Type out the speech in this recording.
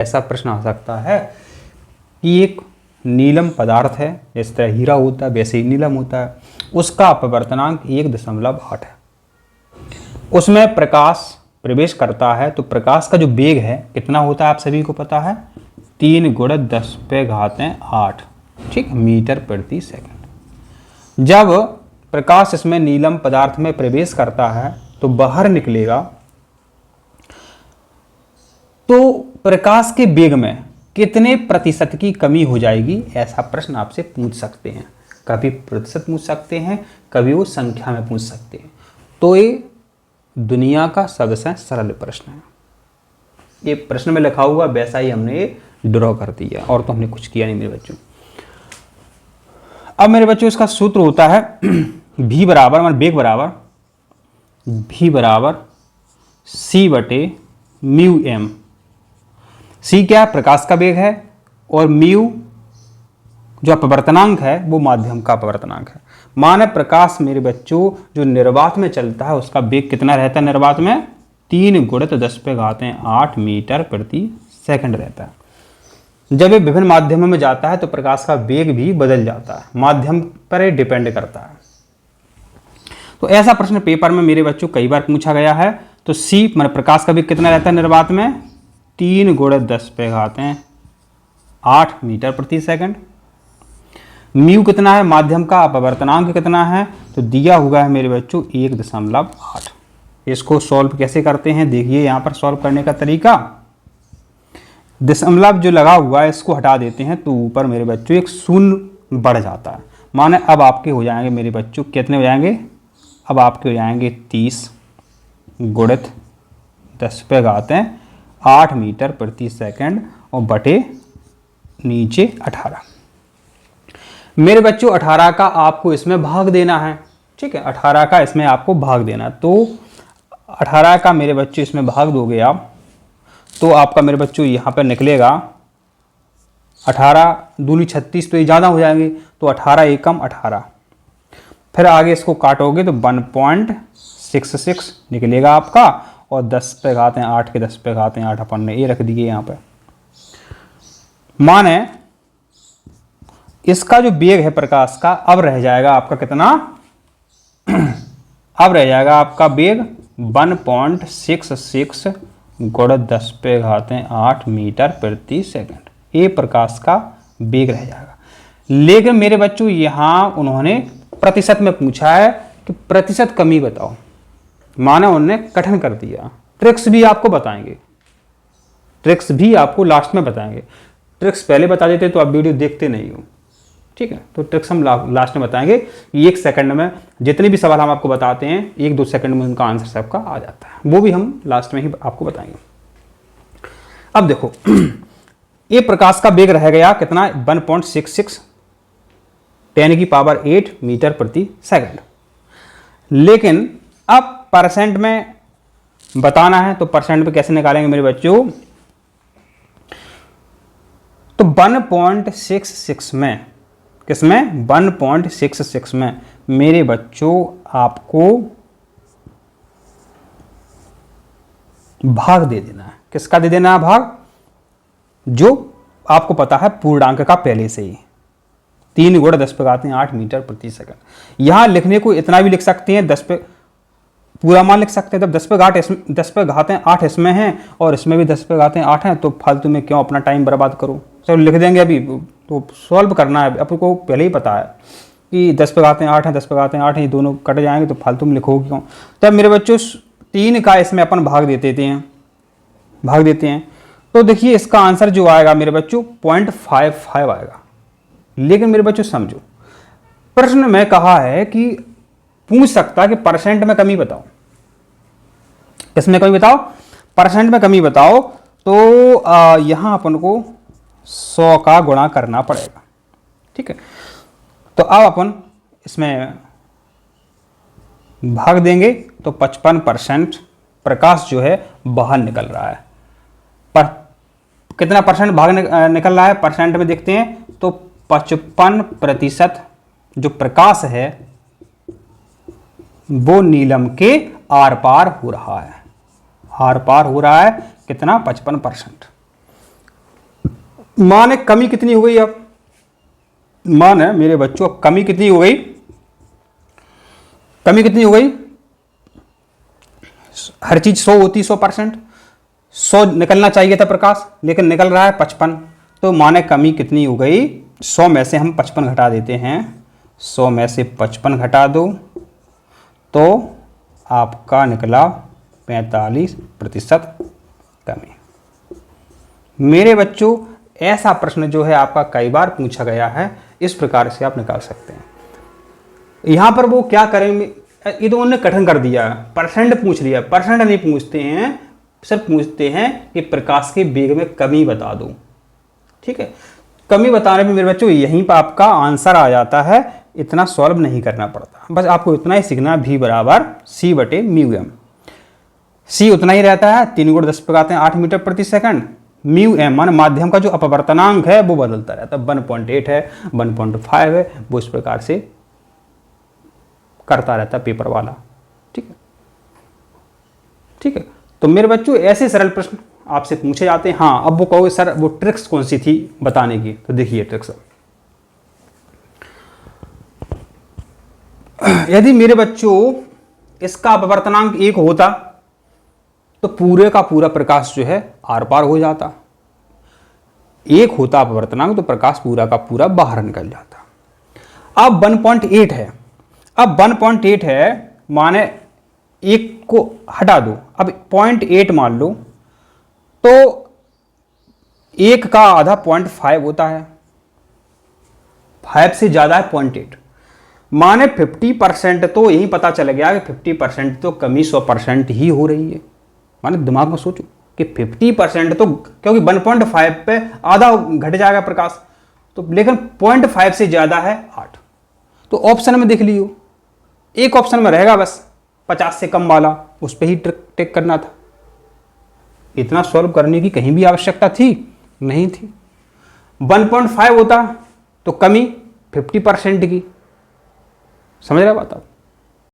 ऐसा प्रश्न आ सकता है कि एक नीलम पदार्थ है, जिस तरह हीरा होता है वैसे ही नीलम होता है, उसका अपवर्तनांक 1.8 है। उसमें प्रकाश प्रवेश करता है तो प्रकाश का जो वेग है कितना होता है आप सभी को पता है, 3 × 10⁸ ठीक, मीटर प्रति सेकंड। जब प्रकाश इसमें नीलम पदार्थ में प्रवेश करता है तो बाहर निकलेगा, तो प्रकाश के वेग में कितने प्रतिशत की कमी हो जाएगी, ऐसा प्रश्न आपसे पूछ सकते हैं। कभी प्रतिशत पूछ सकते हैं, कभी वो संख्या में पूछ सकते हैं। तो ये दुनिया का सबसे सरल प्रश्न है। ये प्रश्न में लिखा हुआ वैसा ही हमने ड्रॉ कर दिया, और तो हमने कुछ किया नहीं मेरे बच्चों। अब मेरे बच्चों इसका सूत्र होता है v बराबर, मान वेग बराबर v बराबर c/μm। c क्या है, प्रकाश का वेग है, और म्यू जो अपवर्तनांक है वो माध्यम का अपवर्तनांक है। माने प्रकाश मेरे बच्चों जो निर्वात में चलता है उसका वेग कितना रहता है निर्वात में, 3 × 10⁸ मीटर प्रति सेकंड रहता है। जब ये विभिन्न माध्यमों में जाता है तो प्रकाश का वेग भी बदल जाता है, माध्यम पर डिपेंड करता है। तो ऐसा प्रश्न पेपर में मेरे बच्चों कई बार पूछा गया है। तो c मान प्रकाश का वेग कितना रहता है निर्वात में, 3 × 10⁸ मीटर प्रति सेकंड। म्यू कितना है, माध्यम का अपवर्तनांक कितना है, तो दिया हुआ है मेरे बच्चों 1.8। इसको सॉल्व कैसे करते हैं देखिए, यहाँ पर सॉल्व करने का तरीका, दशमलव जो लगा हुआ है इसको हटा देते हैं तो ऊपर मेरे बच्चों एक शून्य बढ़ जाता है। माने अब आपके हो जाएंगे मेरे बच्चों कितने हो जाएंगे, अब आपके हो जाएंगे 30 × 10⁸ मीटर प्रति सेकंड और बटे नीचे 18। मेरे बच्चों 18 का आपको इसमें भाग देना है, ठीक है, 18 का इसमें आपको भाग देना। तो 18 का मेरे बच्चों इसमें भाग दोगे आप, तो आपका मेरे बच्चों यहाँ पर निकलेगा 18 दूनी 36, तो ये ज़्यादा हो जाएंगे, तो 18 एकम 18, फिर आगे इसको काटोगे तो 1.66 निकलेगा आपका, और 10⁸ के 10⁸ अपन ने ये रख दिए यहाँ पर। माने इसका जो वेग है प्रकाश का अब रह जाएगा आपका कितना, अब रह जाएगा आपका वेग 1.66 × 10⁸ मीटर प्रति सेकंड। ये प्रकाश का वेग रह जाएगा। लेकिन मेरे बच्चों यहाँ उन्होंने प्रतिशत में पूछा है कि प्रतिशत कमी बताओ, माना उन्होंने कठिन कर दिया। ट्रिक्स भी आपको बताएंगे, ट्रिक्स भी आपको लास्ट में बताएंगे। ट्रिक्स पहले बता देते तो आप वीडियो देखते नहीं हो, ठीक है, तो ट्रिक्स हम लास्ट में बताएंगे। 1 सेकंड में जितने भी सवाल हम आपको बताते हैं 1-2 सेकंड में उनका आंसर सबका आ जाता है, वो भी हम लास्ट में ही आपको बताएंगे। अब देखो ये प्रकाश का वेग रह गया कितना, 1.66 10⁸ मीटर प्रति सेकंड। लेकिन अब परसेंट में बताना है, तो परसेंट में कैसे निकालेंगे मेरे बच्चों, तो 1.66 में, किसमें, 1.66 में मेरे बच्चों आपको भाग दे देना है। किसका दे देना है भाग, जो आपको पता है पूर्णांक का पहले से ही, 3 × 10⁸ मीटर प्रति सेकंड। यहां लिखने को इतना भी लिख सकते हैं, 10 पे पूरा मान लिख सकते हैं। तब 10⁸ इसमें है और इसमें भी 10⁸ है, तो फालतू में क्यों अपना टाइम बर्बाद करो। चलो लिख देंगे, अभी तो सॉल्व करना है, आपको पहले ही पता है कि 10⁸ है 10⁸ है, ये दोनों कट जाएंगे, तो फालतू में लिखोगे क्यों। तब मेरे बच्चों 3 का इसमें अपन भाग देते हैं, तो देखिए इसका आंसर जो आएगा मेरे बच्चों 0.55 आएगा। लेकिन मेरे बच्चों समझो, प्रश्न में कहा है कि पूछ सकता है कि परसेंट में कमी बताओ, किसमें कमी बताओ, परसेंट में कमी बताओ। तो यहां अपन को 100 का गुणा करना पड़ेगा, ठीक है। तो अब अपन इसमें भाग देंगे तो 55% प्रकाश जो है बाहर निकल रहा है। पर कितना परसेंट भाग निकल रहा है परसेंट में देखते हैं, तो 55% जो प्रकाश है वो नीलम के आर पार हो रहा है, आर पार हो रहा है कितना, 55%। मान है कमी कितनी हो गई अब, मान है मेरे बच्चों कमी कितनी हो गई, कमी कितनी हो गई, हर चीज 100 होती 100%, 100 निकलना चाहिए था प्रकाश लेकिन निकल रहा है 55, तो माने कमी कितनी हो गई, 100 में से हम 55 घटा देते हैं, 100 में से 55 घटा दो तो आपका निकला 45% कमी। मेरे बच्चों ऐसा प्रश्न जो है आपका कई बार पूछा गया है, इस प्रकार से आप निकाल सकते हैं। यहां पर वो क्या करेंगे, ये तो उन्होंने कठिन कर दिया, परसेंट पूछ लिया, परसेंट नहीं पूछते हैं, सिर्फ पूछते हैं कि प्रकाश के वेग में कमी बता दो। ठीक है, कमी बताने में मेरे बच्चों यहीं पर आपका आंसर आ जाता है, इतना सॉल्व नहीं करना पड़ता, बस आपको इतना ही सीखना, v बराबर c बटे म्यू एम। c उतना ही रहता है, 3 × 10⁸ मीटर प्रति सेकंड। म्यू एम मान माध्यम का जो अपवर्तनांक है वो बदलता रहता है, 1.8 है, 1.5 है, वो इस प्रकार से करता रहता है पेपर वाला। ठीक है, ठीक है, तो मेरे बच्चों ऐसे सरल प्रश्न आपसे पूछे जाते हैं। हाँ, अब वो कहोगे सर वो ट्रिक्स कौन सी थी बताने की, तो देखिए ट्रिक्स। यदि मेरे बच्चों इसका अपवर्तनांक 1 होता तो पूरे का पूरा प्रकाश जो है आर पार हो जाता, 1 होता अपवर्तनांक तो प्रकाश पूरा का पूरा बाहर निकल जाता। अब 1.8 है, अब 1.8 है माने 1 को हटा दो, अब 0.8 मान लो, तो 1 का आधा 0.5 होता है, 5 से ज्यादा है 0.8, माने 50% तो यही पता चल गया कि 50% तो कमी 100% ही हो रही है। माने दिमाग में सोचो कि 50% तो, क्योंकि 1.5 पे आधा घट जाएगा प्रकाश, तो लेकिन 0.5 से ज्यादा है 8, तो ऑप्शन में देख लियो, एक ऑप्शन में रहेगा बस 50 से कम वाला, उस पर ही टिक करना था। इतना सॉल्व करने की कहीं भी आवश्यकता थी नहीं थी। 1.5 होता तो कमी 50% की, समझ रहे बात आप।